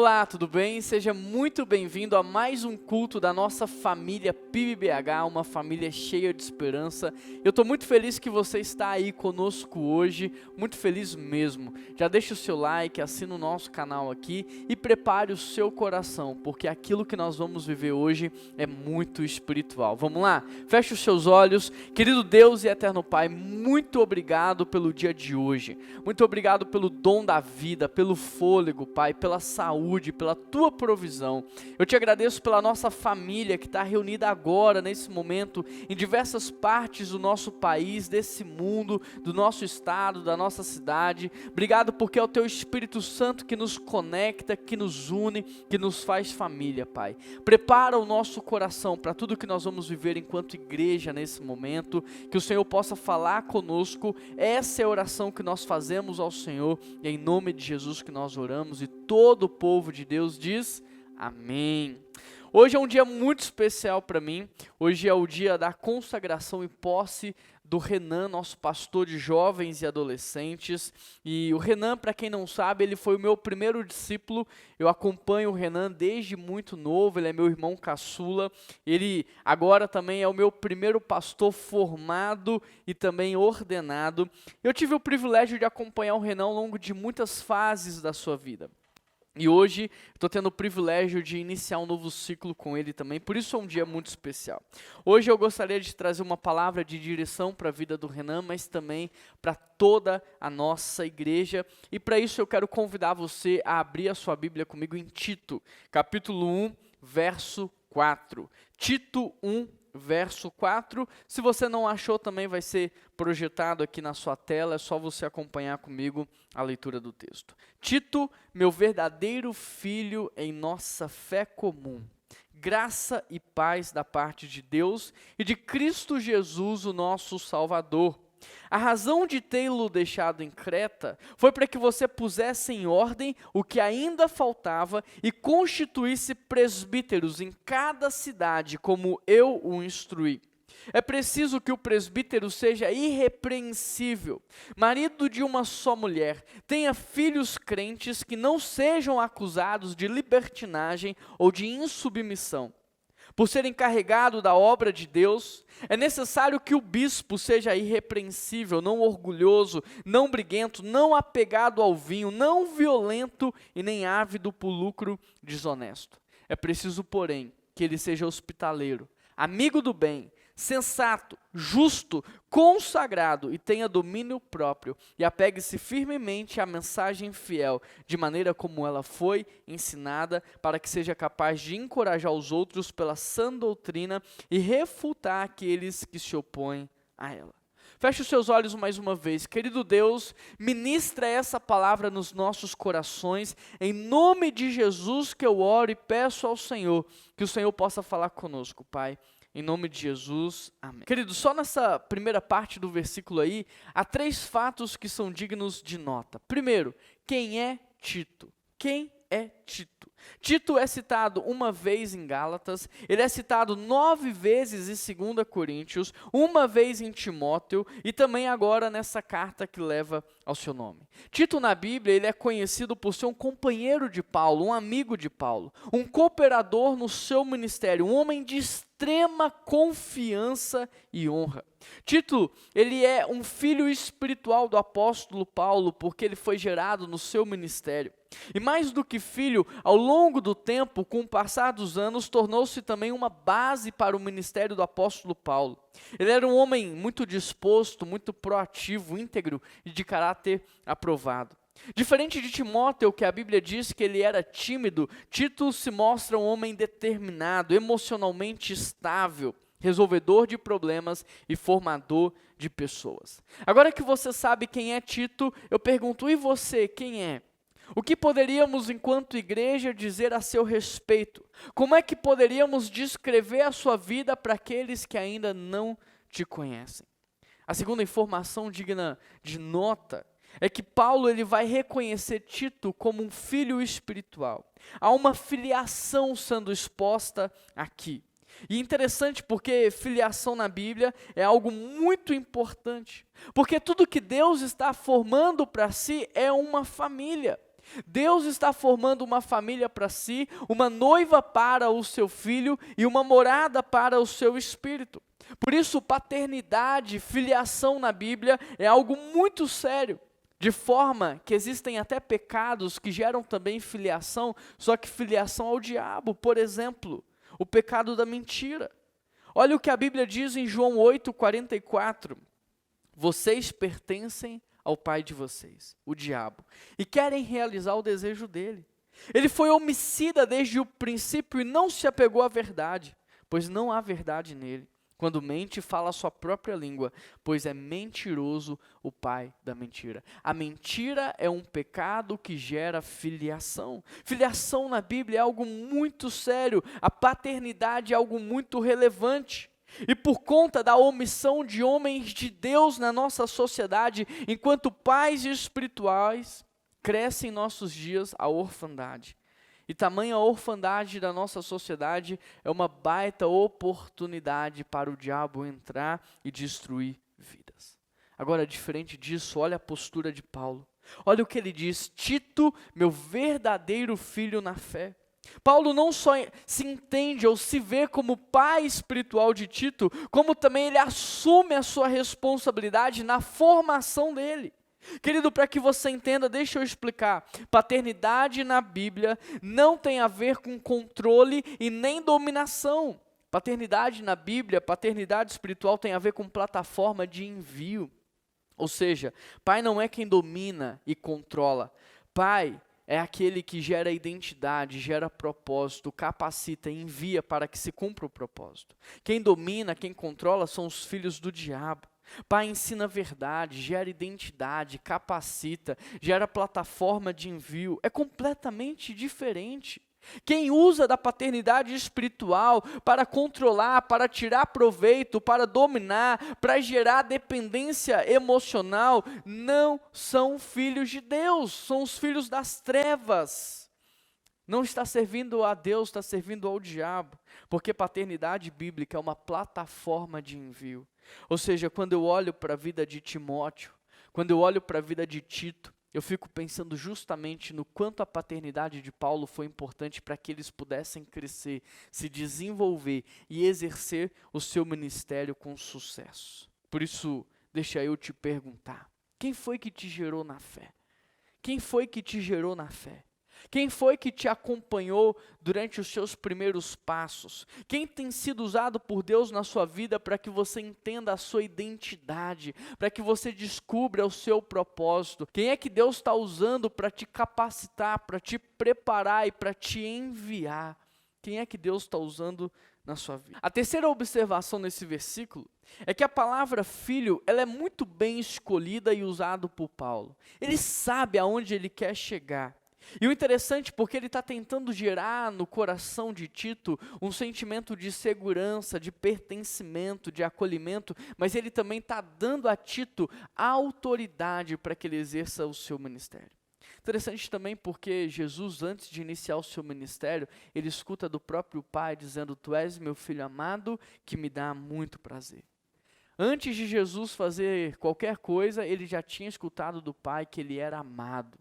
Olá, tudo bem? Seja muito bem-vindo a mais um culto da nossa família PIBBH, uma família cheia de esperança. Eu estou muito feliz que você está aí conosco hoje, muito feliz mesmo. Já deixa o seu like, assina o nosso canal aqui e prepare o seu coração, porque aquilo que nós vamos viver hoje é muito espiritual. Vamos lá? Feche os seus olhos. Querido Deus e eterno Pai, muito obrigado pelo dia de hoje. Muito obrigado pelo dom da vida, pelo fôlego, Pai, pela saúde, pela tua provisão. Eu te agradeço pela nossa família que está reunida agora, nesse momento, em diversas partes do nosso país, desse mundo, do nosso estado, da nossa cidade. Obrigado porque é o teu Espírito Santo que nos conecta, que nos une, que nos faz família, Pai. Prepara o nosso coração para tudo que nós vamos viver enquanto igreja nesse momento, que o Senhor possa falar conosco. Essa é a oração que nós fazemos ao Senhor, e é em nome de Jesus que nós oramos, e todo o povo de Deus diz amém. Hoje é um dia muito especial para mim. Hoje é o dia da consagração e posse do Renan, nosso pastor de jovens e adolescentes. E o Renan, para quem não sabe, ele foi o meu primeiro discípulo. Eu acompanho o Renan desde muito novo, ele é meu irmão caçula. Ele agora também é o meu primeiro pastor formado e também ordenado. Eu tive o privilégio de acompanhar o Renan ao longo de muitas fases da sua vida. E hoje estou tendo o privilégio de iniciar um novo ciclo com ele também, por isso é um dia muito especial. Hoje eu gostaria de trazer uma palavra de direção para a vida do Renan, mas também para toda a nossa igreja. E para isso eu quero convidar você a abrir a sua Bíblia comigo em Tito, capítulo 1, verso 4. Tito 1, verso 4, se você não achou também vai ser projetado aqui na sua tela, é só você acompanhar comigo a leitura do texto. Tito, meu verdadeiro filho em nossa fé comum, graça e paz da parte de Deus e de Cristo Jesus, o nosso Salvador. A razão de tê-lo deixado em Creta foi para que você pusesse em ordem o que ainda faltava e constituísse presbíteros em cada cidade, como eu o instruí. É preciso que o presbítero seja irrepreensível, marido de uma só mulher, tenha filhos crentes que não sejam acusados de libertinagem ou de insubmissão. Por ser encarregado da obra de Deus, é necessário que o bispo seja irrepreensível, não orgulhoso, não briguento, não apegado ao vinho, não violento e nem ávido por lucro desonesto. É preciso, porém, que ele seja hospitaleiro, amigo do bem, sensato, justo, consagrado e tenha domínio próprio, e apegue-se firmemente à mensagem fiel, de maneira como ela foi ensinada, para que seja capaz de encorajar os outros pela sã doutrina e refutar aqueles que se opõem a ela. Feche os seus olhos mais uma vez. Querido Deus, ministra essa palavra nos nossos corações, em nome de Jesus que eu oro e peço ao Senhor, que o Senhor possa falar conosco, Pai. Em nome de Jesus, amém. Querido, só nessa primeira parte do versículo aí, há 3 fatos que são dignos de nota. Primeiro, quem é Tito? Quem é Tito? Tito é citado uma vez em Gálatas, ele é citado 9 vezes em 2 Coríntios, uma vez em Timóteo e também agora nessa carta que leva ao seu nome. Tito na Bíblia, ele é conhecido por ser um companheiro de Paulo, um amigo de Paulo, um cooperador no seu ministério, um homem de extrema confiança e honra. Tito, ele é um filho espiritual do apóstolo Paulo, porque ele foi gerado no seu ministério. E mais do que filho, ao longo do tempo, com o passar dos anos, tornou-se também uma base para o ministério do apóstolo Paulo. Ele era um homem muito disposto, muito proativo, íntegro e de caráter aprovado. Diferente de Timóteo, que a Bíblia diz que ele era tímido, Tito se mostra um homem determinado, emocionalmente estável, resolvedor de problemas e formador de pessoas. Agora que você sabe quem é Tito, eu pergunto, e você, quem é? O que poderíamos, enquanto igreja, dizer a seu respeito? Como é que poderíamos descrever a sua vida para aqueles que ainda não te conhecem? A segunda informação digna de nota é que Paulo ele vai reconhecer Tito como um filho espiritual. Há uma filiação sendo exposta aqui. E interessante porque filiação na Bíblia é algo muito importante. Porque tudo que Deus está formando para si é uma família. Deus está formando uma família para si, uma noiva para o seu filho e uma morada para o seu espírito. Por isso, paternidade, filiação na Bíblia é algo muito sério, de forma que existem até pecados que geram também filiação, só que filiação ao diabo. Por exemplo, o pecado da mentira. Olha o que a Bíblia diz em João 8:44. Vocês pertencem ao pai de vocês, o diabo, e querem realizar o desejo dele. Ele foi homicida desde o princípio e não se apegou à verdade, pois não há verdade nele. Quando mente, fala a sua própria língua, pois é mentiroso o pai da mentira. A mentira é um pecado que gera filiação. Filiação na Bíblia é algo muito sério, a paternidade é algo muito relevante. E por conta da omissão de homens de Deus na nossa sociedade, enquanto pais espirituais, cresce em nossos dias a orfandade. E tamanha orfandade da nossa sociedade é uma baita oportunidade para o diabo entrar e destruir vidas. Agora, diferente disso, olha a postura de Paulo. Olha o que ele diz: Tito, meu verdadeiro filho na fé. Paulo não só se entende ou se vê como pai espiritual de Tito, como também ele assume a sua responsabilidade na formação dele. Querido, para que você entenda, deixa eu explicar. Paternidade na Bíblia não tem a ver com controle e nem dominação. Paternidade na Bíblia, paternidade espiritual tem a ver com plataforma de envio. Ou seja, pai não é quem domina e controla. Pai é aquele que gera identidade, gera propósito, capacita e envia para que se cumpra o propósito. Quem domina, quem controla são os filhos do diabo. Pai ensina a verdade, gera identidade, capacita, gera plataforma de envio. É completamente diferente. Quem usa da paternidade espiritual para controlar, para tirar proveito, para dominar, para gerar dependência emocional, não são filhos de Deus, são os filhos das trevas. Não está servindo a Deus, está servindo ao diabo, porque paternidade bíblica é uma plataforma de envio. Ou seja, quando eu olho para a vida de Timóteo, quando eu olho para a vida de Tito, eu fico pensando justamente no quanto a paternidade de Paulo foi importante para que eles pudessem crescer, se desenvolver e exercer o seu ministério com sucesso. Por isso, deixa eu te perguntar, quem foi que te gerou na fé? Quem foi que te gerou na fé? Quem foi que te acompanhou durante os seus primeiros passos? Quem tem sido usado por Deus na sua vida para que você entenda a sua identidade, para que você descubra o seu propósito? Quem é que Deus está usando para te capacitar, para te preparar e para te enviar? Quem é que Deus está usando na sua vida? A terceira observação nesse versículo é que a palavra filho, ela é muito bem escolhida e usada por Paulo. Ele sabe aonde ele quer chegar. E o interessante porque ele está tentando gerar no coração de Tito um sentimento de segurança, de pertencimento, de acolhimento, mas ele também está dando a Tito a autoridade para que ele exerça o seu ministério. Interessante também porque Jesus, antes de iniciar o seu ministério, ele escuta do próprio Pai dizendo: Tu és meu filho amado, que me dá muito prazer. Antes de Jesus fazer qualquer coisa, ele já tinha escutado do Pai que ele era amado.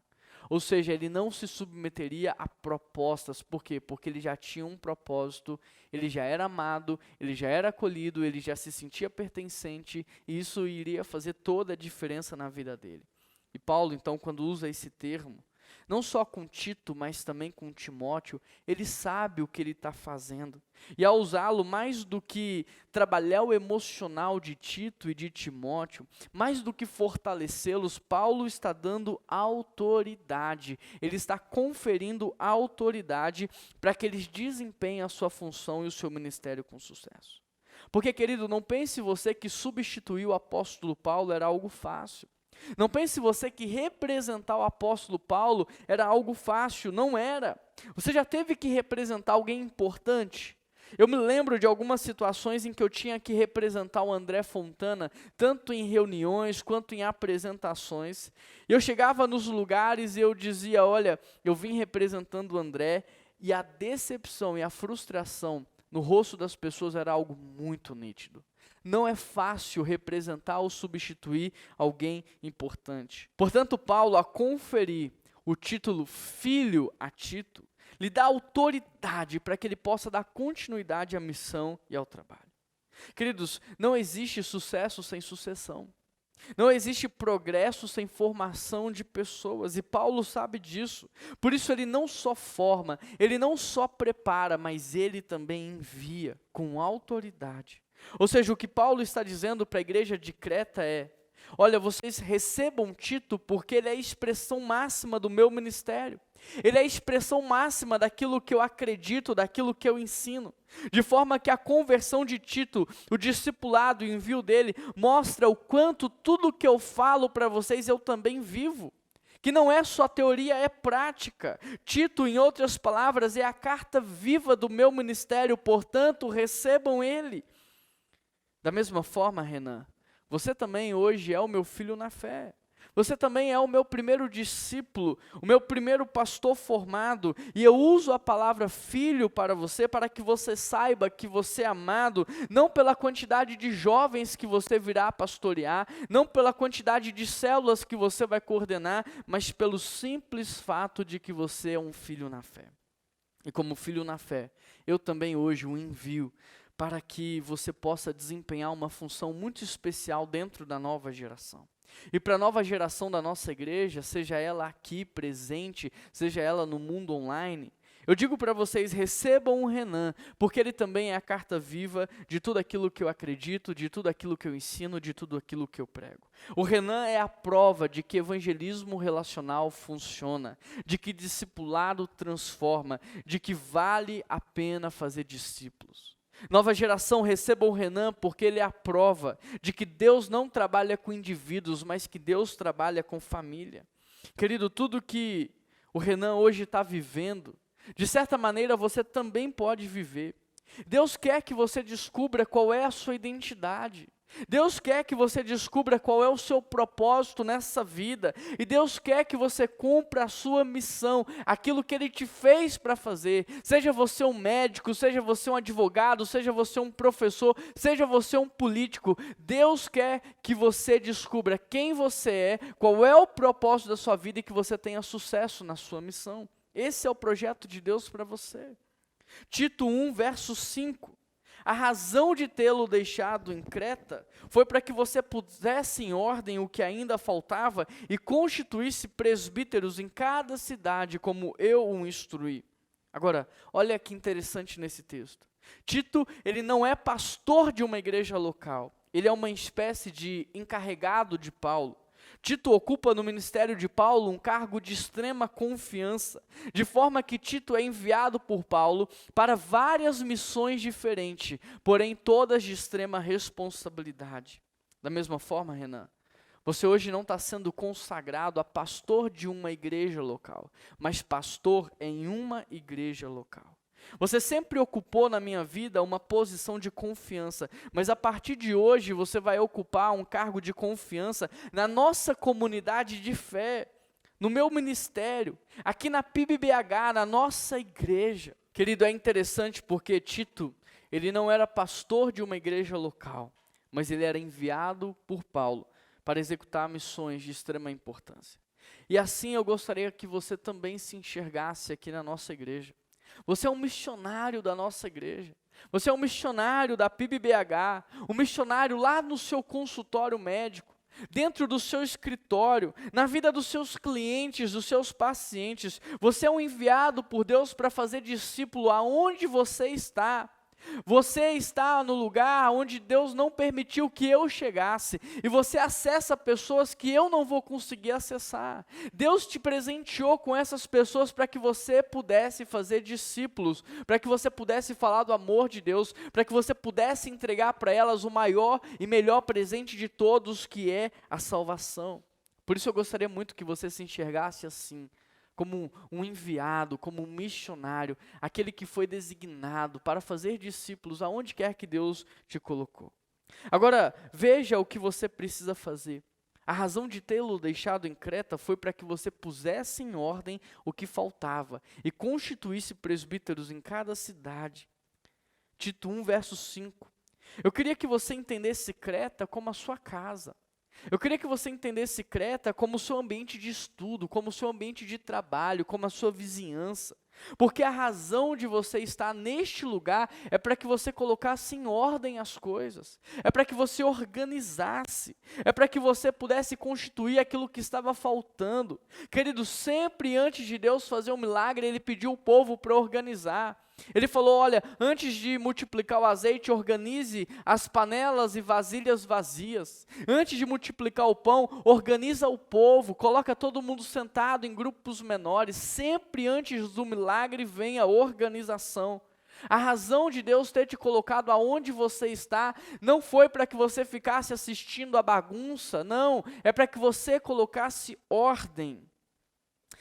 Ou seja, ele não se submeteria a propostas. Por quê? Porque ele já tinha um propósito, ele já era amado, ele já era acolhido, ele já se sentia pertencente, e isso iria fazer toda a diferença na vida dele. E Paulo, então, quando usa esse termo, não só com Tito, mas também com Timóteo, ele sabe o que ele está fazendo. E ao usá-lo, mais do que trabalhar o emocional de Tito e de Timóteo, mais do que fortalecê-los, Paulo está dando autoridade. Ele está conferindo autoridade para que eles desempenhem a sua função e o seu ministério com sucesso. Porque, querido, não pense você que substituir o apóstolo Paulo era algo fácil. Não pense você que representar o apóstolo Paulo era algo fácil, não era. Você já teve que representar alguém importante? Eu me lembro de algumas situações em que eu tinha que representar o André Fontana, tanto em reuniões quanto em apresentações. Eu chegava nos lugares e eu dizia: olha, eu vim representando o André, e a decepção e a frustração no rosto das pessoas era algo muito nítido. Não é fácil representar ou substituir alguém importante. Portanto, Paulo, a conferir o título filho a Tito, lhe dá autoridade para que ele possa dar continuidade à missão e ao trabalho. Queridos, não existe sucesso sem sucessão. Não existe progresso sem formação de pessoas, e Paulo sabe disso. Por isso ele não só forma, ele não só prepara, mas ele também envia com autoridade. Ou seja, o que Paulo está dizendo para a igreja de Creta é: olha, vocês recebam Tito porque ele é a expressão máxima do meu ministério. Ele é a expressão máxima daquilo que eu acredito, daquilo que eu ensino. De forma que a conversão de Tito, o discipulado e o envio dele, mostra o quanto tudo que eu falo para vocês eu também vivo. Que não é só teoria, é prática. Tito, em outras palavras, é a carta viva do meu ministério, portanto, recebam ele. Da mesma forma, Renan, você também hoje é o meu filho na fé. Você também é o meu primeiro discípulo, o meu primeiro pastor formado, e eu uso a palavra filho para você, para que você saiba que você é amado, não pela quantidade de jovens que você virá pastorear, não pela quantidade de células que você vai coordenar, mas pelo simples fato de que você é um filho na fé. E como filho na fé, eu também hoje o envio para que você possa desempenhar uma função muito especial dentro da nova geração. E para a nova geração da nossa igreja, seja ela aqui presente, seja ela no mundo online, eu digo para vocês, recebam o Renan, porque ele também é a carta viva de tudo aquilo que eu acredito, de tudo aquilo que eu ensino, de tudo aquilo que eu prego. O Renan é a prova de que evangelismo relacional funciona, de que discipulado transforma, de que vale a pena fazer discípulos. Nova geração, receba o Renan porque ele é a prova de que Deus não trabalha com indivíduos, mas que Deus trabalha com família. Querido, tudo que o Renan hoje está vivendo, de certa maneira você também pode viver. Deus quer que você descubra qual é a sua identidade. Deus quer que você descubra qual é o seu propósito nessa vida, e Deus quer que você cumpra a sua missão, aquilo que Ele te fez para fazer, seja você um médico, seja você um advogado, seja você um professor, seja você um político. Deus quer que você descubra quem você é, qual é o propósito da sua vida e que você tenha sucesso na sua missão. Esse é o projeto de Deus para você. Tito 1, verso 5. A razão de tê-lo deixado em Creta foi para que você pusesse em ordem o que ainda faltava e constituísse presbíteros em cada cidade, como eu o instruí. Agora, olha que interessante nesse texto. Tito, ele não é pastor de uma igreja local, ele é uma espécie de encarregado de Paulo. Tito ocupa no ministério de Paulo um cargo de extrema confiança, de forma que Tito é enviado por Paulo para várias missões diferentes, porém todas de extrema responsabilidade. Da mesma forma, Renan, você hoje não está sendo consagrado a pastor de uma igreja local, mas pastor em uma igreja local. Você sempre ocupou na minha vida uma posição de confiança, mas a partir de hoje você vai ocupar um cargo de confiança na nossa comunidade de fé, no meu ministério, aqui na PIBBH, na nossa igreja. Querido, é interessante porque Tito, ele não era pastor de uma igreja local, mas ele era enviado por Paulo para executar missões de extrema importância. E assim eu gostaria que você também se enxergasse aqui na nossa igreja. Você é um missionário da nossa igreja, você é um missionário da PIBBH, um missionário lá no seu consultório médico, dentro do seu escritório, na vida dos seus clientes, dos seus pacientes. Você é um enviado por Deus para fazer discípulo aonde você está. Você está no lugar onde Deus não permitiu que eu chegasse, e você acessa pessoas que eu não vou conseguir acessar. Deus te presenteou com essas pessoas para que você pudesse fazer discípulos, para que você pudesse falar do amor de Deus, para que você pudesse entregar para elas o maior e melhor presente de todos, que é a salvação. Por isso eu gostaria muito que você se enxergasse assim, como um enviado, como um missionário, aquele que foi designado para fazer discípulos aonde quer que Deus te colocou. Agora, veja o que você precisa fazer. A razão de tê-lo deixado em Creta foi para que você pusesse em ordem o que faltava e constituísse presbíteros em cada cidade. Tito 1, verso 5. Eu queria que você entendesse Creta como a sua casa. Eu queria que você entendesse Creta como o seu ambiente de estudo, como o seu ambiente de trabalho, como a sua vizinhança. Porque a razão de você estar neste lugar é para que você colocasse em ordem as coisas, é para que você organizasse, é para que você pudesse constituir aquilo que estava faltando. Querido, sempre antes de Deus fazer um milagre, Ele pediu o povo para organizar. Ele falou, olha, antes de multiplicar o azeite, organize as panelas e vasilhas vazias. Antes de multiplicar o pão, organiza o povo, coloca todo mundo sentado em grupos menores. Sempre antes do milagre vem a organização. A razão de Deus ter te colocado aonde você está, não foi para que você ficasse assistindo a bagunça, não, é para que você colocasse ordem.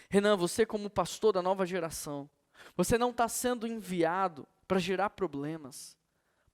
Renan, você como pastor da nova geração, você não está sendo enviado para gerar problemas,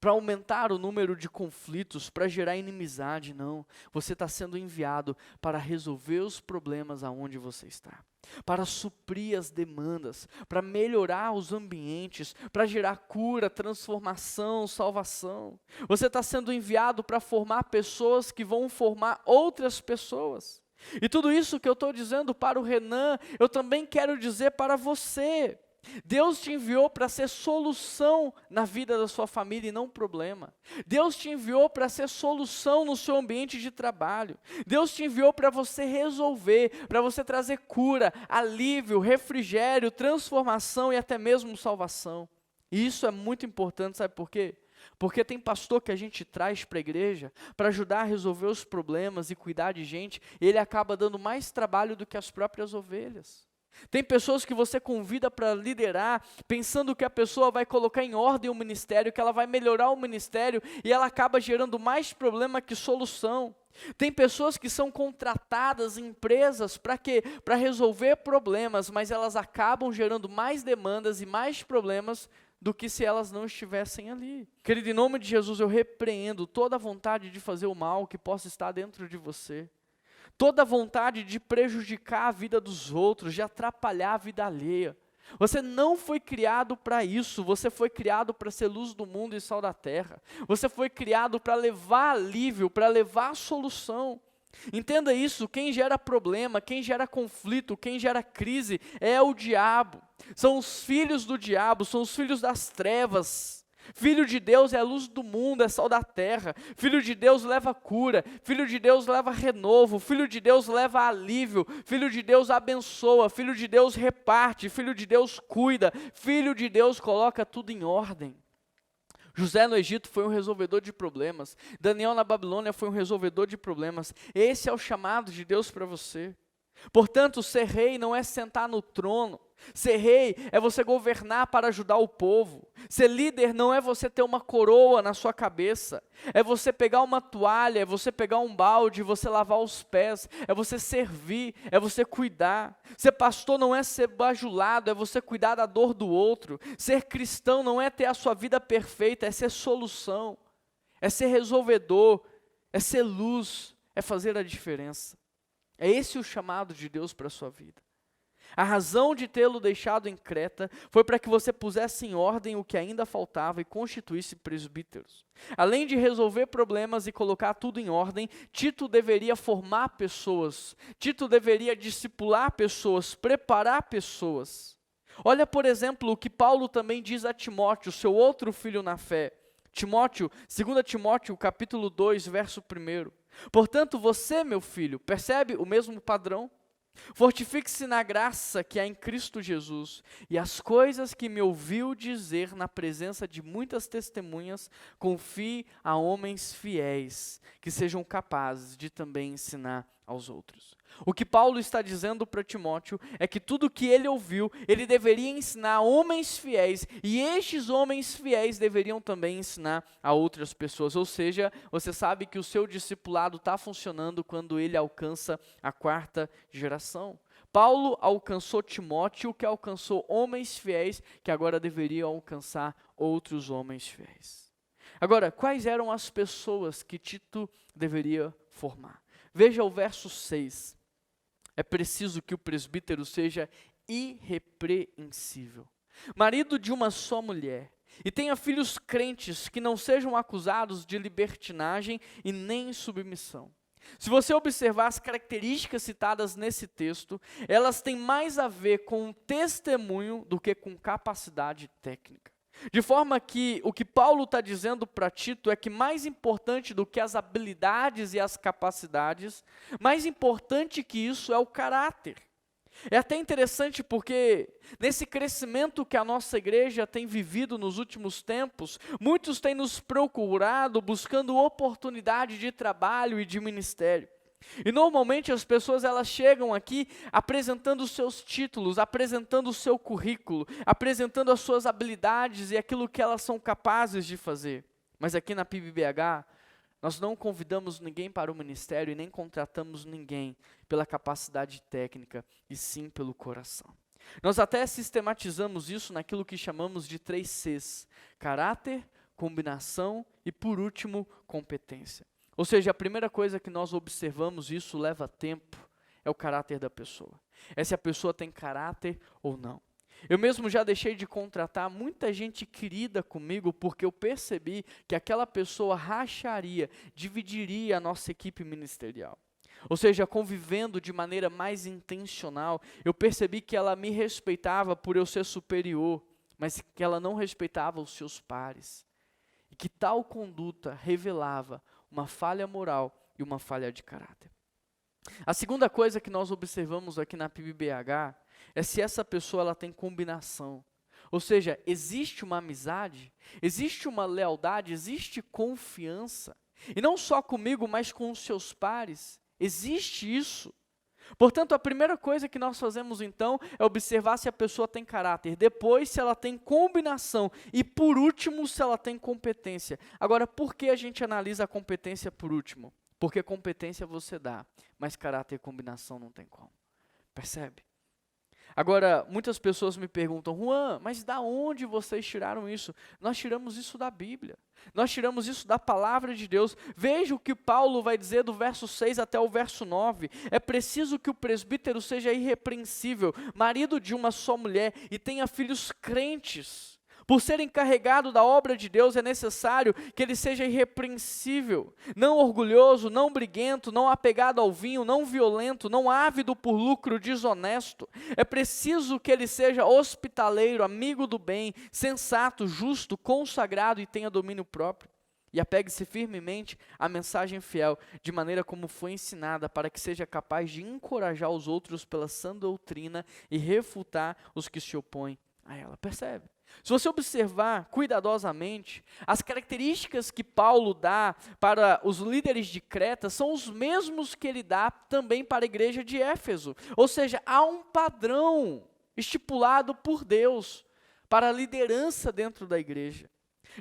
para aumentar o número de conflitos, para gerar inimizade, não. Você está sendo enviado para resolver os problemas aonde você está, para suprir as demandas, para melhorar os ambientes, para gerar cura, transformação, salvação. Você está sendo enviado para formar pessoas que vão formar outras pessoas. E tudo isso que eu estou dizendo para o Renan, eu também quero dizer para você. Deus te enviou para ser solução na vida da sua família e não problema. Deus te enviou para ser solução no seu ambiente de trabalho. Deus te enviou para você resolver, para você trazer cura, alívio, refrigério, transformação e até mesmo salvação. E isso é muito importante, sabe por quê? Porque tem pastor que a gente traz para a igreja para ajudar a resolver os problemas e cuidar de gente, e ele acaba dando mais trabalho do que as próprias ovelhas. Tem pessoas que você convida para liderar, pensando que a pessoa vai colocar em ordem o ministério, que ela vai melhorar o ministério, e ela acaba gerando mais problema que solução. Tem pessoas que são contratadas em empresas para quê? Para resolver problemas, mas elas acabam gerando mais demandas e mais problemas do que se elas não estivessem ali. Querido, em nome de Jesus, eu repreendo toda a vontade de fazer o mal que possa estar dentro de você. Toda vontade de prejudicar a vida dos outros, de atrapalhar a vida alheia. Você não foi criado para isso, você foi criado para ser luz do mundo e sal da terra. Você foi criado para levar alívio, para levar solução. Entenda isso, quem gera problema, quem gera conflito, quem gera crise é o diabo. São os filhos do diabo, são os filhos das trevas. Filho de Deus é a luz do mundo, é sal da terra. Filho de Deus leva cura, Filho de Deus leva renovo, Filho de Deus leva alívio, Filho de Deus abençoa, Filho de Deus reparte, Filho de Deus cuida, Filho de Deus coloca tudo em ordem. José no Egito foi um resolvedor de problemas, Daniel na Babilônia foi um resolvedor de problemas. Esse é o chamado de Deus para você. Portanto, ser rei não é sentar no trono. Ser rei é você governar para ajudar o povo. Ser líder não é você ter uma coroa na sua cabeça. É você pegar uma toalha, é você pegar um balde, você lavar os pés. É você servir, é você cuidar. Ser pastor não é ser bajulado, é você cuidar da dor do outro. Ser cristão não é ter a sua vida perfeita, é ser solução. É ser resolvedor, é ser luz, é fazer a diferença. É esse o chamado de Deus para a sua vida. A razão de tê-lo deixado em Creta foi para que você pusesse em ordem o que ainda faltava e constituísse presbíteros. Além de resolver problemas e colocar tudo em ordem, Tito deveria formar pessoas, Tito deveria discipular pessoas, preparar pessoas. Olha, por exemplo, o que Paulo também diz a Timóteo, seu outro filho na fé. Timóteo, 2 Timóteo, capítulo 2, verso 1. Portanto, você, meu filho, percebe o mesmo padrão? Fortifique-se na graça que há em Cristo Jesus, e as coisas que me ouviu dizer na presença de muitas testemunhas, confie a homens fiéis, que sejam capazes de também ensinar aos outros. O que Paulo está dizendo para Timóteo é que tudo que ele ouviu, ele deveria ensinar a homens fiéis, e estes homens fiéis deveriam também ensinar a outras pessoas. Ou seja, você sabe que o seu discipulado está funcionando quando ele alcança a 4ª geração. Paulo alcançou Timóteo, que alcançou homens fiéis, que agora deveriam alcançar outros homens fiéis. Agora, quais eram as pessoas que Tito deveria formar? Veja o verso 6. É preciso que o presbítero seja irrepreensível, marido de uma só mulher, e tenha filhos crentes que não sejam acusados de libertinagem e nem submissão. Se você observar as características citadas nesse texto, elas têm mais a ver com testemunho do que com capacidade técnica. De forma que o que Paulo está dizendo para Tito é que mais importante do que as habilidades e as capacidades, mais importante que isso é o caráter. É até interessante porque nesse crescimento que a nossa igreja tem vivido nos últimos tempos, muitos têm nos procurado buscando oportunidade de trabalho e de ministério. E normalmente as pessoas elas chegam aqui apresentando os seus títulos, apresentando o seu currículo, apresentando as suas habilidades e aquilo que elas são capazes de fazer. Mas aqui na PIBBH, nós não convidamos ninguém para o ministério e nem contratamos ninguém pela capacidade técnica, e sim pelo coração. Nós até sistematizamos isso naquilo que chamamos de 3 Cs: caráter, combinação e, por último, competência. Ou seja, a primeira coisa que nós observamos, e isso leva tempo, é o caráter da pessoa. É se a pessoa tem caráter ou não. Eu mesmo já deixei de contratar muita gente querida comigo porque eu percebi que aquela pessoa racharia, dividiria a nossa equipe ministerial. Ou seja, convivendo de maneira mais intencional, eu percebi que ela me respeitava por eu ser superior, mas que ela não respeitava os seus pares. E que tal conduta revelava uma falha moral e uma falha de caráter. A segunda coisa que nós observamos aqui na PIBBH é se essa pessoa ela tem combinação. Ou seja, existe uma amizade, existe uma lealdade, existe confiança. E não só comigo, mas com os seus pares. Existe isso. Portanto, a primeira coisa que nós fazemos então é observar se a pessoa tem caráter, depois se ela tem combinação e por último se ela tem competência. Agora, por que a gente analisa a competência por último? Porque competência você dá, mas caráter e combinação não tem como. Percebe? Agora, muitas pessoas me perguntam: Juan, mas da onde vocês tiraram isso? Nós tiramos isso da Bíblia. Nós tiramos isso da palavra de Deus. Veja o que Paulo vai dizer do verso 6 até o verso 9. É preciso que o presbítero seja irrepreensível, marido de uma só mulher e tenha filhos crentes. Por ser encarregado da obra de Deus, é necessário que ele seja irrepreensível, não orgulhoso, não briguento, não apegado ao vinho, não violento, não ávido por lucro desonesto. É preciso que ele seja hospitaleiro, amigo do bem, sensato, justo, consagrado e tenha domínio próprio. E apegue-se firmemente à mensagem fiel, de maneira como foi ensinada, para que seja capaz de encorajar os outros pela sã doutrina e refutar os que se opõem a ela. Percebe? Se você observar cuidadosamente, as características que Paulo dá para os líderes de Creta são os mesmos que ele dá também para a igreja de Éfeso. Ou seja, há um padrão estipulado por Deus para a liderança dentro da igreja.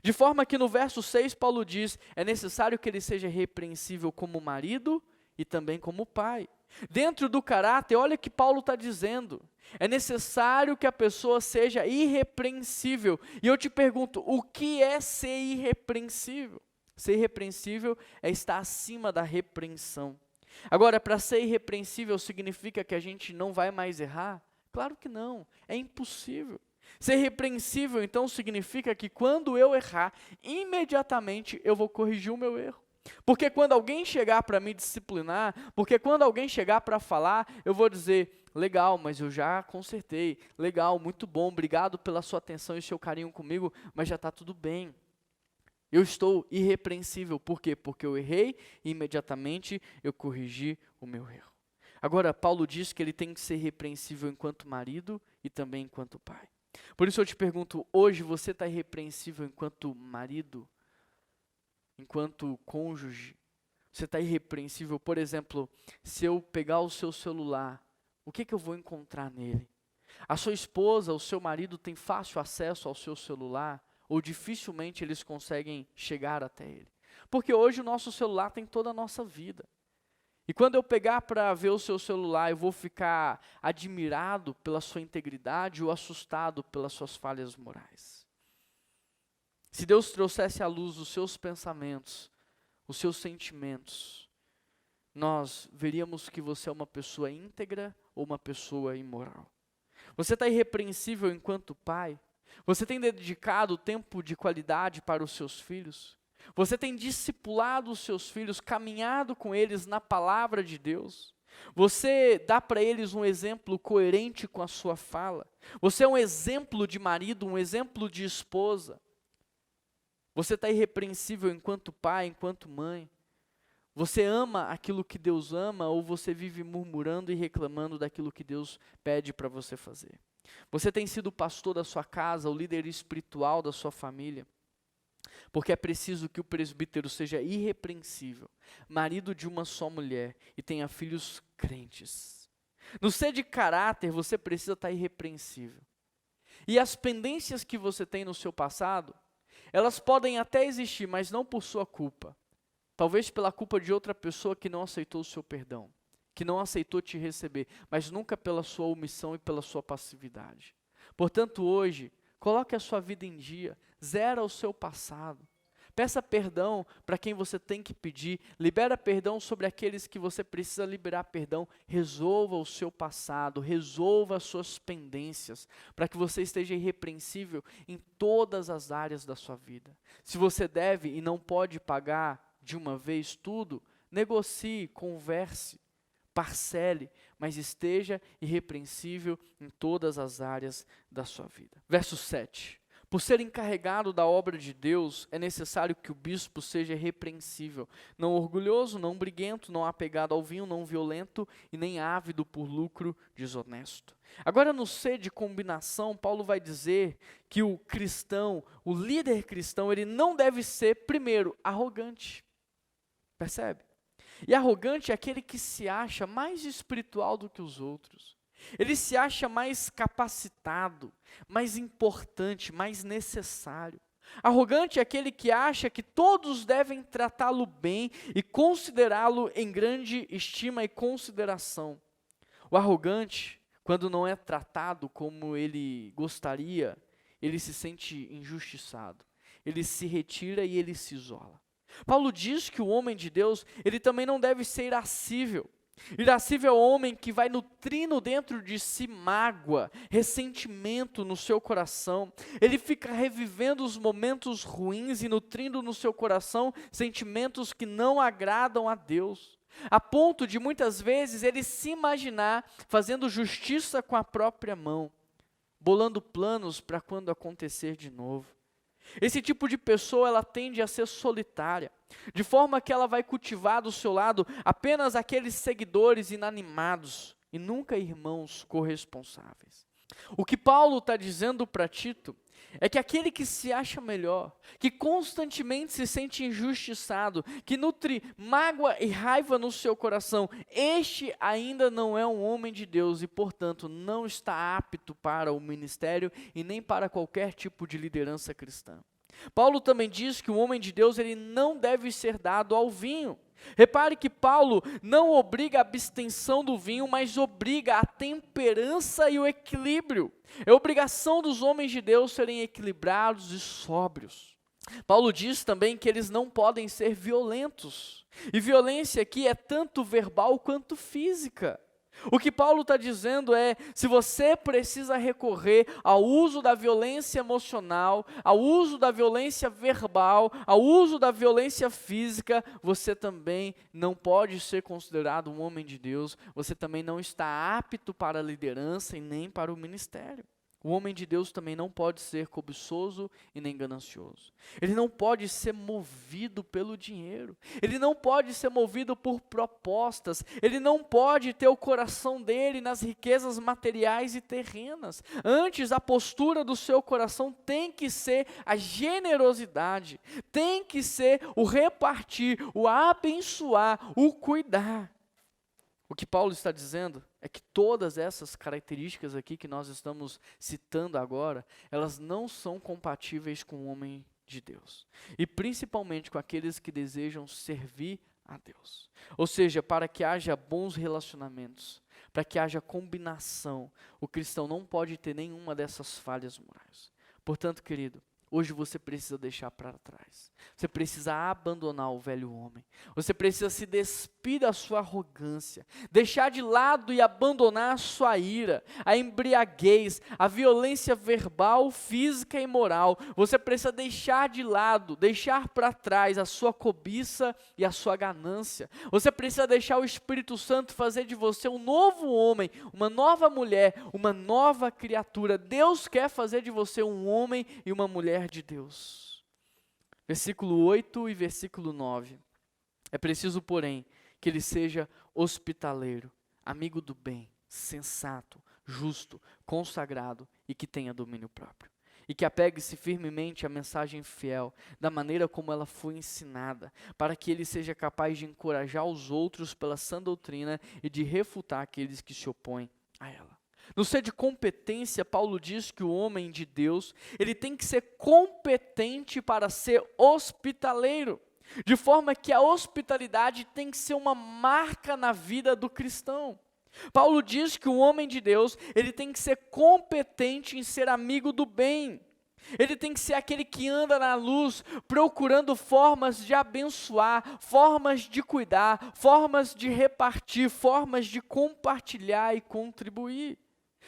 De forma que no verso 6 Paulo diz: é necessário que ele seja repreensível como marido e também como pai. Dentro do caráter, olha o que Paulo está dizendo. É necessário que a pessoa seja irrepreensível. E eu te pergunto, o que é ser irrepreensível? Ser irrepreensível é estar acima da repreensão. Agora, para ser irrepreensível significa que a gente não vai mais errar? Claro que não, é impossível. Ser irrepreensível, então, significa que quando eu errar, imediatamente eu vou corrigir o meu erro. Porque quando alguém chegar para me disciplinar, porque quando alguém chegar para falar, eu vou dizer: legal, mas eu já consertei, legal, muito bom, obrigado pela sua atenção e seu carinho comigo, mas já está tudo bem. Eu estou irrepreensível, por quê? Porque eu errei e imediatamente eu corrigi o meu erro. Agora, Paulo diz que ele tem que ser irrepreensível enquanto marido e também enquanto pai. Por isso eu te pergunto, hoje você está irrepreensível enquanto marido? Enquanto cônjuge? Você está irrepreensível? Por exemplo, se eu pegar o seu celular, o que eu vou encontrar nele? A sua esposa, o seu marido tem fácil acesso ao seu celular? Ou dificilmente eles conseguem chegar até ele? Porque hoje o nosso celular tem toda a nossa vida. E quando eu pegar para ver o seu celular, eu vou ficar admirado pela sua integridade ou assustado pelas suas falhas morais? Se Deus trouxesse à luz os seus pensamentos, os seus sentimentos, nós veríamos que você é uma pessoa íntegra ou uma pessoa imoral. Você está irrepreensível enquanto pai? Você tem dedicado tempo de qualidade para os seus filhos? Você tem discipulado os seus filhos, caminhado com eles na palavra de Deus? Você dá para eles um exemplo coerente com a sua fala? Você é um exemplo de marido, um exemplo de esposa? Você está irrepreensível enquanto pai, enquanto mãe? Você ama aquilo que Deus ama ou você vive murmurando e reclamando daquilo que Deus pede para você fazer? Você tem sido o pastor da sua casa, o líder espiritual da sua família? Porque é preciso que o presbítero seja irrepreensível, marido de uma só mulher e tenha filhos crentes. No ser de caráter, você precisa estar irrepreensível. E as pendências que você tem no seu passado, elas podem até existir, mas não por sua culpa. Talvez pela culpa de outra pessoa que não aceitou o seu perdão, que não aceitou te receber, mas nunca pela sua omissão e pela sua passividade. Portanto, hoje, coloque a sua vida em dia, zera o seu passado. Peça perdão para quem você tem que pedir, libera perdão sobre aqueles que você precisa liberar perdão, resolva o seu passado, resolva as suas pendências, para que você esteja irrepreensível em todas as áreas da sua vida. Se você deve e não pode pagar de uma vez tudo, negocie, converse, parcele, mas esteja irrepreensível em todas as áreas da sua vida. Verso 7. Por ser encarregado da obra de Deus, é necessário que o bispo seja irrepreensível, não orgulhoso, não briguento, não apegado ao vinho, não violento e nem ávido por lucro desonesto. Agora, no ser de combinação, Paulo vai dizer que o cristão, o líder cristão, ele não deve ser, primeiro, arrogante. Percebe? E arrogante é aquele que se acha mais espiritual do que os outros. Ele se acha mais capacitado, mais importante, mais necessário. Arrogante é aquele que acha que todos devem tratá-lo bem e considerá-lo em grande estima e consideração. O arrogante, quando não é tratado como ele gostaria, ele se sente injustiçado. Ele se retira e ele se isola. Paulo diz que o homem de Deus, ele também não deve ser irascível. Irascível é o homem que vai nutrindo dentro de si mágoa, ressentimento no seu coração. Ele fica revivendo os momentos ruins e nutrindo no seu coração sentimentos que não agradam a Deus. A ponto de muitas vezes ele se imaginar fazendo justiça com a própria mão, bolando planos para quando acontecer de novo. Esse tipo de pessoa, ela tende a ser solitária, de forma que ela vai cultivar do seu lado apenas aqueles seguidores inanimados e nunca irmãos corresponsáveis. O que Paulo está dizendo para Tito é que aquele que se acha melhor, que constantemente se sente injustiçado, que nutre mágoa e raiva no seu coração, este ainda não é um homem de Deus e, portanto, não está apto para o ministério e nem para qualquer tipo de liderança cristã. Paulo também diz que o homem de Deus ele não deve ser dado ao vinho. Repare que Paulo não obriga a abstenção do vinho, mas obriga a temperança e o equilíbrio. É obrigação dos homens de Deus serem equilibrados e sóbrios. Paulo diz também que eles não podem ser violentos. E violência aqui é tanto verbal quanto física. O que Paulo está dizendo é, se você precisa recorrer ao uso da violência emocional, ao uso da violência verbal, ao uso da violência física, você também não pode ser considerado um homem de Deus, você também não está apto para a liderança e nem para o ministério. O homem de Deus também não pode ser cobiçoso e nem ganancioso. Ele não pode ser movido pelo dinheiro. Ele não pode ser movido por propostas. Ele não pode ter o coração dele nas riquezas materiais e terrenas. Antes, a postura do seu coração tem que ser a generosidade. Tem que ser o repartir, o abençoar, o cuidar. O que Paulo está dizendo é que todas essas características aqui que nós estamos citando agora, elas não são compatíveis com o homem de Deus. E principalmente com aqueles que desejam servir a Deus. Ou seja, para que haja bons relacionamentos, para que haja combinação, o cristão não pode ter nenhuma dessas falhas morais. Portanto, querido, hoje você precisa deixar para trás. Você precisa abandonar o velho homem. Você precisa se despir da sua arrogância, deixar de lado e abandonar a sua ira, a embriaguez, a violência verbal, física e moral. Você precisa deixar de lado, deixar para trás a sua cobiça e a sua ganância. Você precisa deixar o Espírito Santo fazer de você um novo homem, uma nova mulher, uma nova criatura. Deus quer fazer de você um homem e uma mulher de Deus. Versículo 8 e versículo 9. É preciso, porém, que ele seja hospitaleiro, amigo do bem, sensato, justo, consagrado e que tenha domínio próprio. E que apegue-se firmemente à mensagem fiel, da maneira como ela foi ensinada, para que ele seja capaz de encorajar os outros pela sã doutrina e de refutar aqueles que se opõem a ela. No ser de competência, Paulo diz que o homem de Deus, ele tem que ser competente para ser hospitaleiro, de forma que a hospitalidade tem que ser uma marca na vida do cristão. Paulo diz que o homem de Deus, ele tem que ser competente em ser amigo do bem. Ele tem que ser aquele que anda na luz, procurando formas de abençoar, formas de cuidar, formas de repartir, formas de compartilhar e contribuir.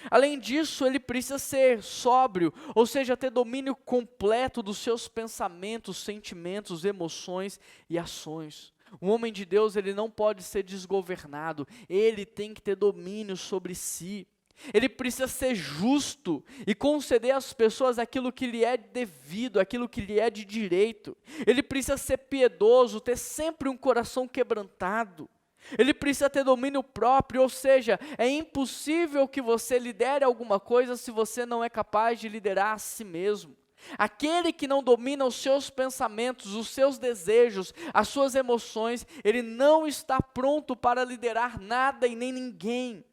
Além disso, ele precisa ser sóbrio, ou seja, ter domínio completo dos seus pensamentos, sentimentos, emoções e ações. Um homem de Deus, ele não pode ser desgovernado, ele tem que ter domínio sobre si. Ele precisa ser justo e conceder às pessoas aquilo que lhe é devido, aquilo que lhe é de direito. Ele precisa ser piedoso, ter sempre um coração quebrantado. Ele precisa ter domínio próprio, ou seja, é impossível que você lidere alguma coisa se você não é capaz de liderar a si mesmo. Aquele que não domina os seus pensamentos, os seus desejos, as suas emoções, ele não está pronto para liderar nada e nem ninguém.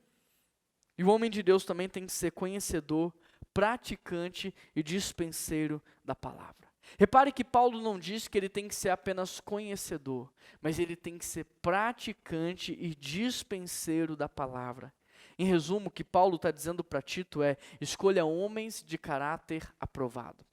E o homem de Deus também tem que ser conhecedor, praticante e dispenseiro da palavra. Repare que Paulo não diz que ele tem que ser apenas conhecedor, mas ele tem que ser praticante e dispenseiro da palavra. Em resumo, o que Paulo está dizendo para Tito é: escolha homens de caráter aprovado,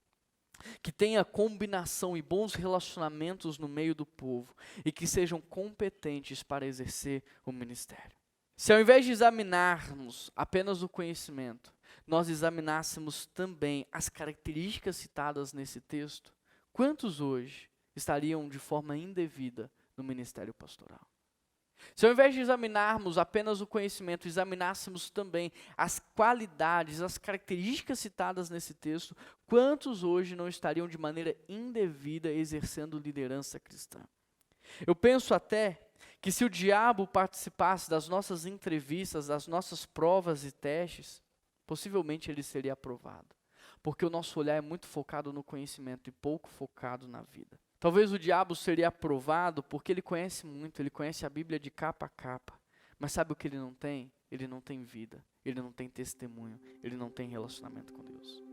que tenha combinação e bons relacionamentos no meio do povo e que sejam competentes para exercer o ministério. Se ao invés de examinarmos apenas o conhecimento, nós examinássemos também as características citadas nesse texto, quantos hoje estariam de forma indevida no ministério pastoral? Se ao invés de examinarmos apenas o conhecimento, examinássemos também as qualidades, as características citadas nesse texto, quantos hoje não estariam de maneira indevida exercendo liderança cristã? Eu penso até que se o diabo participasse das nossas entrevistas, das nossas provas e testes, possivelmente ele seria aprovado, porque o nosso olhar é muito focado no conhecimento e pouco focado na vida. Talvez o diabo seria aprovado porque ele conhece muito, ele conhece a Bíblia de capa a capa, mas sabe o que ele não tem? Ele não tem vida, ele não tem testemunho, ele não tem relacionamento com Deus.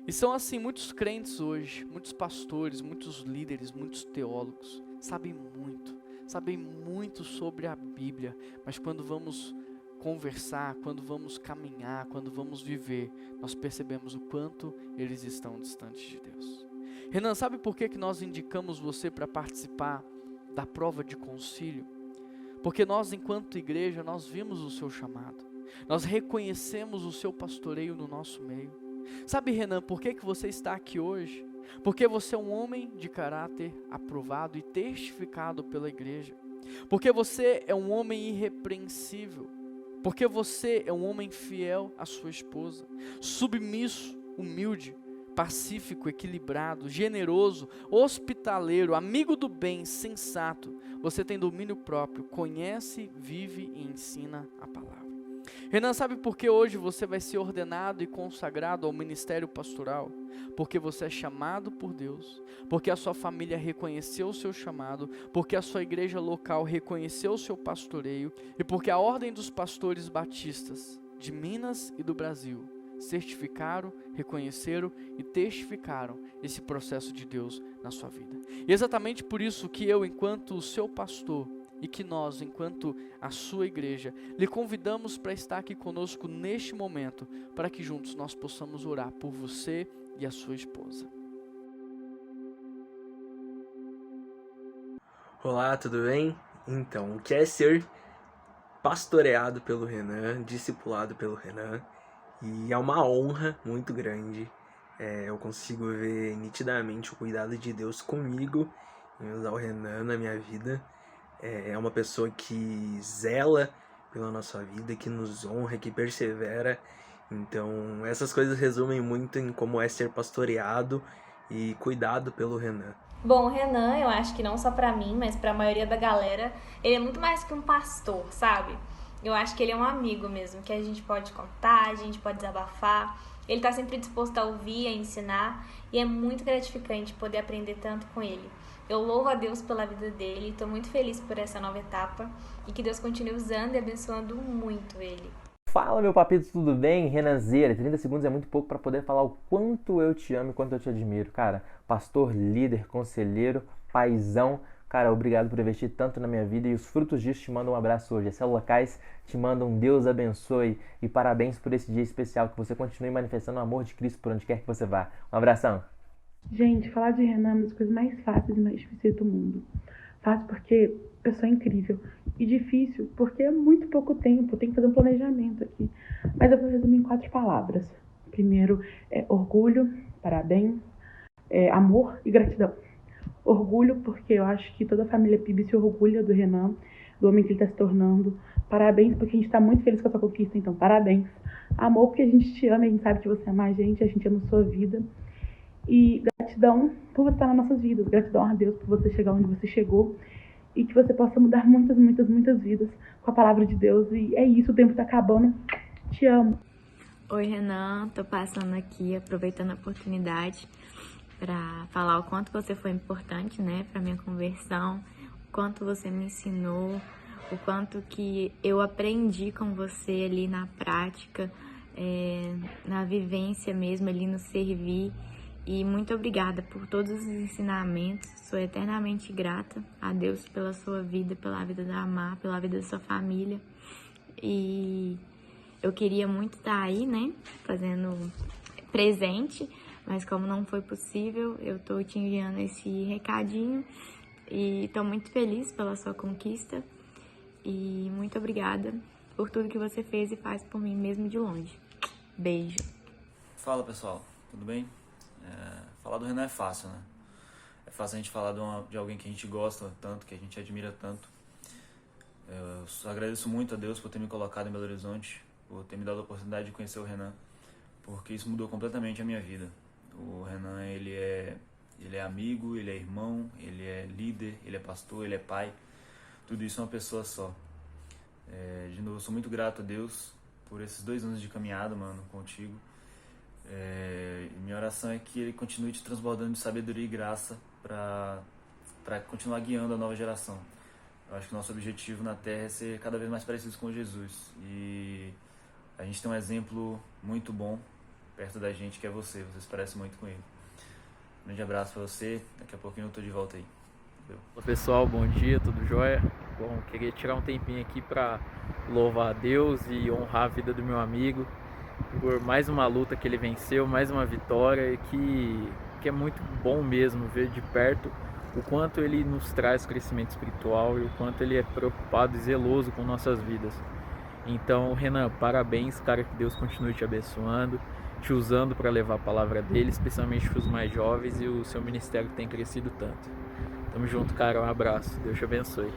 E são assim muitos crentes hoje, muitos pastores, muitos líderes, muitos teólogos, sabem muito sobre a Bíblia, mas quando vamos conversar, quando vamos caminhar, quando vamos viver, nós percebemos o quanto eles estão distantes de Deus. Renan, sabe por que nós indicamos você para participar da prova de concílio? Porque nós, enquanto igreja, nós vimos o seu chamado, nós reconhecemos o seu pastoreio no nosso meio. Sabe, Renan, por que você está aqui hoje? Porque você é um homem de caráter aprovado e testificado pela igreja. Porque você é um homem irrepreensível. Porque você é um homem fiel à sua esposa, submisso, humilde, pacífico, equilibrado, generoso, hospitaleiro, amigo do bem, sensato. Você tem domínio próprio, conhece, vive e ensina a palavra. Renan, sabe por que hoje você vai ser ordenado e consagrado ao ministério pastoral? Porque você é chamado por Deus, porque a sua família reconheceu o seu chamado, porque a sua igreja local reconheceu o seu pastoreio e porque a Ordem dos Pastores Batistas de Minas e do Brasil certificaram, reconheceram e testificaram esse processo de Deus na sua vida. E exatamente por isso que eu, enquanto o seu pastor, e que nós, enquanto a sua igreja, lhe convidamos para estar aqui conosco neste momento, para que juntos nós possamos orar por você e a sua esposa. Olá, tudo bem? Então, o que é ser pastoreado pelo Renan, discipulado pelo Renan, e é uma honra muito grande. Eu consigo ver nitidamente o cuidado de Deus comigo em usar o Renan na minha vida. É uma pessoa que zela pela nossa vida, que nos honra, que persevera. Então, essas coisas resumem muito em como é ser pastoreado e cuidado pelo Renan. Bom, o Renan, eu acho que não só pra mim, mas pra maioria da galera, ele é muito mais que um pastor, sabe? Eu acho que ele é um amigo mesmo, que a gente pode contar, a gente pode desabafar. Ele tá sempre disposto a ouvir, a ensinar, e é muito gratificante poder aprender tanto com ele. Eu louvo a Deus pela vida dele, estou muito feliz por essa nova etapa e que Deus continue usando e abençoando muito ele. Fala, meu papito, tudo bem? Renanzeira, 30 segundos é muito pouco para poder falar o quanto eu te amo e quanto eu te admiro. Cara, pastor, líder, conselheiro, paizão, cara, obrigado por investir tanto na minha vida e os frutos disso te mandam um abraço hoje. As células locais te mandam um Deus abençoe e parabéns por esse dia especial, que você continue manifestando o amor de Cristo por onde quer que você vá. Um abração. Gente, falar de Renan é uma das coisas mais fáceis e mais difíceis do mundo. Fácil porque a pessoa é incrível. E difícil porque é muito pouco tempo, tem que fazer um planejamento aqui. Mas eu vou resumir em 4 palavras. Primeiro é orgulho, parabéns, amor e gratidão. Orgulho porque eu acho que toda a família PIB se orgulha do Renan, do homem que ele está se tornando. Parabéns porque a gente está muito feliz com a sua conquista, então parabéns. Amor porque a gente te ama, a gente sabe que você ama a gente ama a sua vida. E gratidão por você estar nas nossas vidas. Gratidão a Deus por você chegar onde você chegou. E que você possa mudar muitas, muitas, muitas vidas com a palavra de Deus. E é isso, o tempo tá acabando. Te amo. Oi, Renan. Tô passando aqui, aproveitando a oportunidade para falar o quanto você foi importante, né, para minha conversão, o quanto você me ensinou, o quanto que eu aprendi com você ali na prática, na vivência mesmo, ali no servir. E muito obrigada por todos os ensinamentos. Sou eternamente grata a Deus pela sua vida, pela vida da Amar, pela vida da sua família. E eu queria muito estar aí, né, fazendo presente, mas como não foi possível, eu tô te enviando esse recadinho e tô muito feliz pela sua conquista e muito obrigada por tudo que você fez e faz por mim mesmo de longe. Beijo. Fala, pessoal, tudo bem? Falar do Renan é fácil, né? É fácil a gente falar de alguém que a gente gosta tanto, que a gente admira tanto. Eu agradeço muito a Deus por ter me colocado em Belo Horizonte, por ter me dado a oportunidade de conhecer o Renan, porque isso mudou completamente a minha vida. O Renan, ele é amigo, ele é irmão, ele é líder, ele é pastor, ele é pai. Tudo isso é uma pessoa só. De novo, eu sou muito grato a Deus por esses 2 anos de caminhada, mano, contigo. Minha oração é que ele continue te transbordando de sabedoria e graça para continuar guiando a nova geração. Eu acho que o nosso objetivo na Terra é ser cada vez mais parecidos com Jesus. E a gente tem um exemplo muito bom perto da gente, que é você. Você se parece muito com ele. Um grande abraço para você. Daqui a pouquinho eu tô de volta aí. Valeu. Olá pessoal, bom dia, tudo jóia? Bom, queria tirar um tempinho aqui para louvar a Deus e honrar a vida do meu amigo por mais uma luta que ele venceu, mais uma vitória, que é muito bom mesmo ver de perto o quanto ele nos traz crescimento espiritual e o quanto ele é preocupado e zeloso com nossas vidas. Então, Renan, parabéns, cara, que Deus continue te abençoando, te usando para levar a palavra dele, especialmente para os mais jovens, e o seu ministério tem crescido tanto. Tamo junto, cara, um abraço, Deus te abençoe.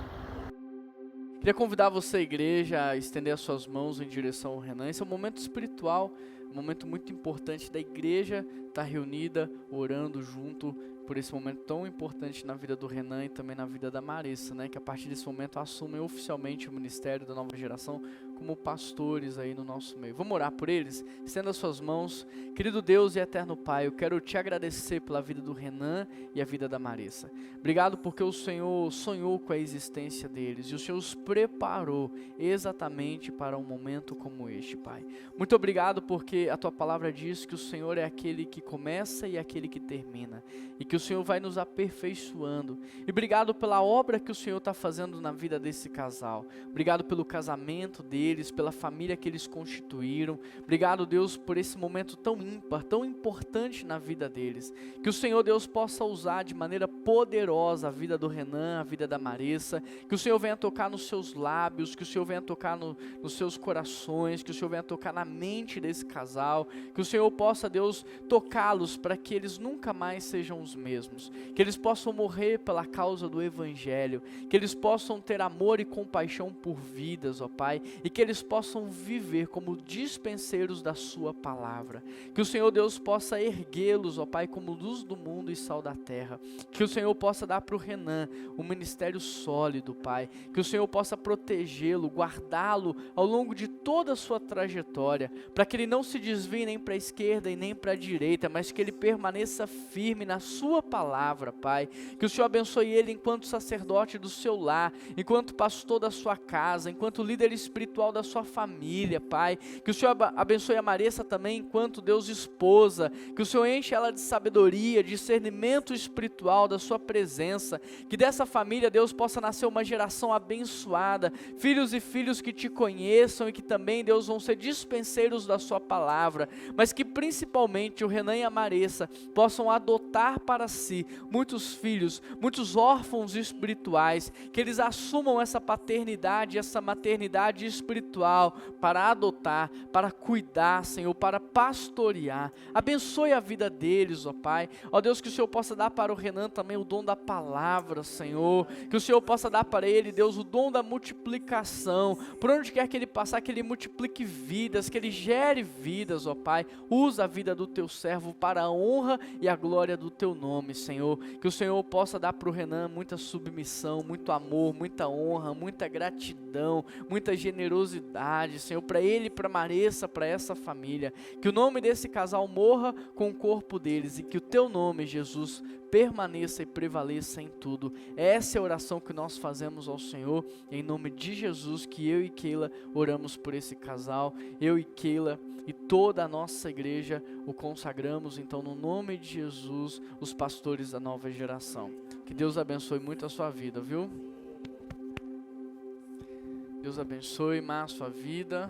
Queria convidar você, igreja, a estender as suas mãos em direção ao Renan. Esse é um momento espiritual, um momento muito importante da igreja estar reunida, orando junto por esse momento tão importante na vida do Renan e também na vida da Marissa, né? Que a partir desse momento assumem oficialmente o ministério da nova geração como pastores aí no nosso meio. Vamos orar por eles? Estenda as suas mãos. Querido Deus e eterno Pai, eu quero te agradecer pela vida do Renan e a vida da Marissa. Obrigado porque o Senhor sonhou com a existência deles e o Senhor os preparou exatamente para um momento como este, Pai. Muito obrigado porque a tua palavra diz que o Senhor é aquele que começa e aquele que termina, e que o Senhor vai nos aperfeiçoando. E obrigado pela obra que o Senhor está fazendo na vida desse casal. Obrigado pelo casamento deles, deles, pela família que eles constituíram. Obrigado, Deus, por esse momento tão ímpar, tão importante na vida deles. Que o Senhor, Deus, possa usar de maneira poderosa a vida do Renan, a vida da Maressa. Que o Senhor venha tocar nos seus lábios, que o Senhor venha tocar nos seus corações, que o Senhor venha tocar na mente desse casal. Que o Senhor possa, Deus, tocá-los para que eles nunca mais sejam os mesmos. Que eles possam morrer pela causa do Evangelho. Que eles possam ter amor e compaixão por vidas, ó Pai. E que eles possam viver como dispenseiros da sua palavra. Que o Senhor, Deus, possa erguê-los, ó Pai, como luz do mundo e sal da terra. Que o Senhor possa dar para o Renan um ministério sólido, Pai. Que o Senhor possa protegê-lo, guardá-lo ao longo de toda a sua trajetória, para que ele não se desvie nem para a esquerda e nem para a direita, mas que ele permaneça firme na sua palavra, Pai. Que o Senhor abençoe ele enquanto sacerdote do seu lar, enquanto pastor da sua casa, enquanto líder espiritual da sua família, Pai. Que o Senhor abençoe a Maressa também enquanto Deus esposa. Que o Senhor enche ela de sabedoria, discernimento espiritual da sua presença. Que dessa família, Deus, possa nascer uma geração abençoada, filhos e filhos que te conheçam e que também, Deus, vão ser dispenseiros da sua palavra, mas que principalmente o Renan e a Maressa possam adotar para si muitos filhos, muitos órfãos espirituais, que eles assumam essa paternidade, essa maternidade espiritual para adotar, para cuidar, Senhor, para pastorear. Abençoe a vida deles, ó Pai. Ó Deus, que o Senhor possa dar para o Renan também o dom da palavra, Senhor. Que o Senhor possa dar para ele, Deus, o dom da multiplicação. Por onde quer que ele passar, que ele multiplique vidas, que ele gere vidas, ó Pai. Usa a vida do teu servo para a honra e a glória do teu nome, Senhor. Que o Senhor possa dar para o Renan muita submissão, muito amor, muita honra, muita gratidão, muita generosidade, Senhor, para ele, para Maressa, para essa família. Que o nome desse casal morra com o corpo deles e que o teu nome, Jesus, permaneça e prevaleça em tudo. Essa é a oração que nós fazemos ao Senhor, em nome de Jesus, que eu e Keila oramos por esse casal. Eu e Keila e toda a nossa igreja o consagramos, então, no nome de Jesus, os pastores da nova geração. Que Deus abençoe muito a sua vida, viu? Deus abençoe mais a sua vida.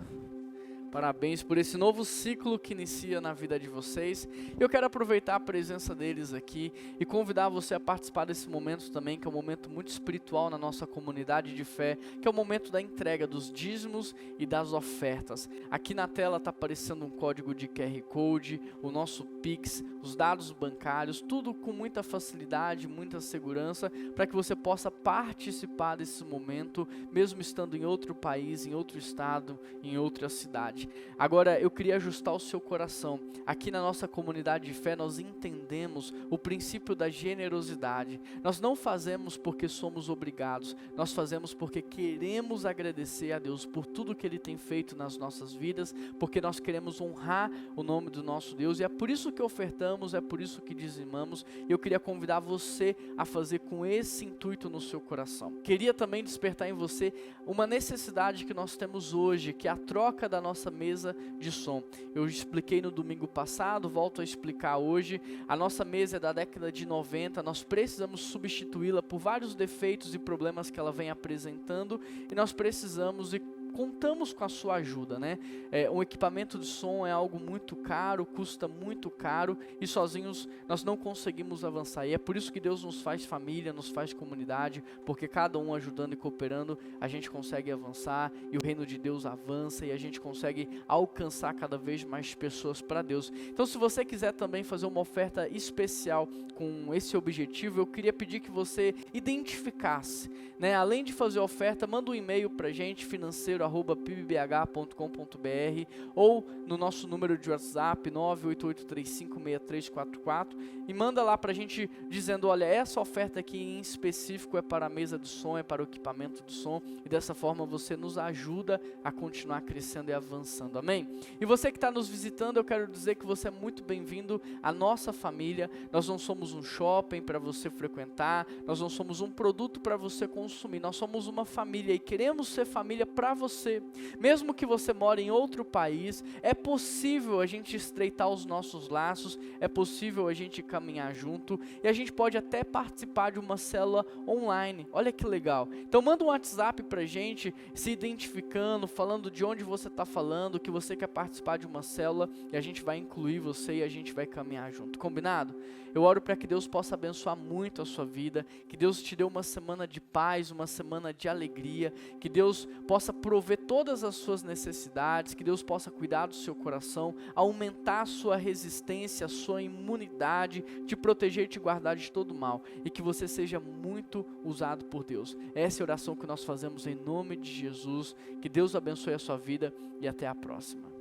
Parabéns por esse novo ciclo que inicia na vida de vocês. Eu quero aproveitar a presença deles aqui e convidar você a participar desse momento também, que é um momento muito espiritual na nossa comunidade de fé, que é o momento da entrega dos dízimos e das ofertas. Aqui na tela está aparecendo um código de QR Code, o nosso Pix, os dados bancários, tudo com muita facilidade, muita segurança, para que você possa participar desse momento, mesmo estando em outro país, em outro estado, em outra cidade. Agora, eu queria ajustar o seu coração. Aqui na nossa comunidade de fé, nós entendemos o princípio da generosidade. Nós não fazemos porque somos obrigados, nós fazemos porque queremos agradecer a Deus por tudo que Ele tem feito nas nossas vidas, porque nós queremos honrar o nome do nosso Deus, e é por isso que ofertamos, é por isso que dizimamos. Eu queria convidar você a fazer com esse intuito no seu coração. Queria também despertar em você uma necessidade que nós temos hoje, que é a troca da nossa mesa de som. Eu expliquei no domingo passado, volto a explicar hoje. A nossa mesa é da década de 90, nós precisamos substituí-la por vários defeitos e problemas que ela vem apresentando, e nós precisamos e contamos com a sua ajuda, né? Um equipamento de som é algo muito caro, custa muito caro, e sozinhos nós não conseguimos avançar. E é por isso que Deus nos faz família, nos faz comunidade, porque cada um ajudando e cooperando, a gente consegue avançar, e o reino de Deus avança, e a gente consegue alcançar cada vez mais pessoas para Deus. Então, se você quiser também fazer uma oferta especial com esse objetivo, eu queria pedir que você identificasse, né? Além de fazer a oferta, manda um e-mail pra gente, financeiro@pbbh.com.br, ou no nosso número de WhatsApp 988356344, e manda lá pra gente dizendo: olha, essa oferta aqui em específico é para a mesa de som, é para o equipamento de som, e dessa forma você nos ajuda a continuar crescendo e avançando, amém? E você que está nos visitando, eu quero dizer que você é muito bem-vindo à nossa família. Nós não somos um shopping para você frequentar, nós não somos um produto para você consumir, nós somos uma família e queremos ser família para você você. Mesmo que você mora em outro país, é possível a gente estreitar os nossos laços, é possível a gente caminhar junto e a gente pode até participar de uma célula online. Olha que legal. Então manda um WhatsApp pra gente, se identificando, falando de onde você está falando, que você quer participar de uma célula e a gente vai incluir você e a gente vai caminhar junto. Combinado? Eu oro para que Deus possa abençoar muito a sua vida, que Deus te dê uma semana de paz, uma semana de alegria, que Deus possa prover todas as suas necessidades, que Deus possa cuidar do seu coração, aumentar a sua resistência, a sua imunidade, te proteger e te guardar de todo mal, e que você seja muito usado por Deus. Essa é a oração que nós fazemos em nome de Jesus. Que Deus abençoe a sua vida e até a próxima.